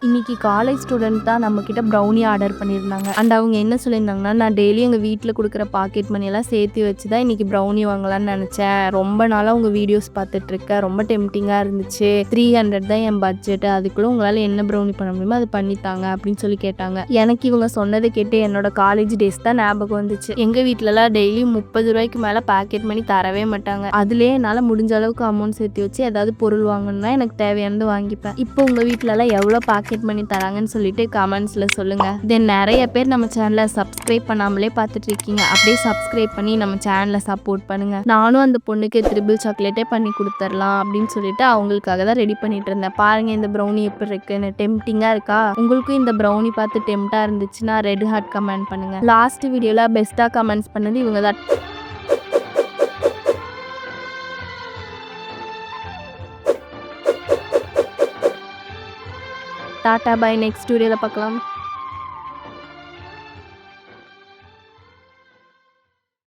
இன்னைக்கு college student தான் நம்மக்கிட்ட ப்ரௌனி ஆர்டர் பண்ணியிருந்தாங்க. அண்ட் அவங்க என்ன சொல்லியிருந்தாங்கன்னா, நான் டெய்லியும் எங்கள் வீட்டில் கொடுக்குற பாக்கெட் மணியெல்லாம் சேர்த்து வச்சு தான் இன்னைக்கு ப்ரௌனி வாங்கலான்னு நினச்சேன். ரொம்ப நாளாக உங்கள் வீடியோஸ் பார்த்துட்ருக்கேன், ரொம்ப டெம்டிங்காக இருந்துச்சு. 300 தான் என் பட்ஜெட்டு, அதுக்குள்ளே உங்களால் என்ன ப்ரௌனி பண்ண முடியுமோ அது பண்ணித்தாங்க அப்படின்னு சொல்லி கேட்டாங்க. எனக்கு இவங்க சொன்னதை கேட்டு என்னோட காலேஜ் டேஸ் தான் ஞாபகம் வந்துச்சு. எங்கள் வீட்டிலலாம் டெய்லியும் 30 ரூபாய்க்கு மேலே பாக்கெட் மணி தரவே மாட்டாங்க. அதுலேயே என்னால் முடிஞ்ச அளவுக்கு அமௌண்ட் சேர்த்து வச்சு ஏதாவது பொருள் வாங்கணும்னா எனக்கு தேவையானது வாங்கிப்பேன். இப்போ உங்கள் வீட்டிலலாம் எவ்வளோ பாக்கெட் மணி தராங்கன்னு சொல்லிட்டு கமெண்ட்ஸ்ல சொல்லுங்க. தென் நிறைய பேர் நம்ம சேனலை சப்ஸ்கிரைப் பண்ணாமலே பார்த்துட்டு இருக்கீங்க. அப்படியே சப்ஸ்கிரைப் பண்ணி நம்ம சேனலை சப்போர்ட் பண்ணுங்க. நானும் அந்த பொண்ணுக்கு ட்ரிபிள் சாக்லேட்டே பண்ணி கொடுத்துடலாம் அப்படின்னு சொல்லிட்டு அவங்களுக்காக தான் ரெடி பண்ணிட்டு இருந்தேன். பாருங்க இந்த ப்ரௌனி எப்படி இருக்குன்னு, டெம்டிங்கா இருக்கா? உங்களுக்கும் இந்த ப்ரௌனி பார்த்து டெம்டா இருந்துச்சுன்னா ரெட் ஹார்ட் கமெண்ட் பண்ணுங்க. லாஸ்ட் வீடியோல பெஸ்டா கமெண்ட்ஸ் பண்ணது இவங்க தான். டாடா பை, நெக்ஸ்ட் வீடியோல பார்க்கலாம்.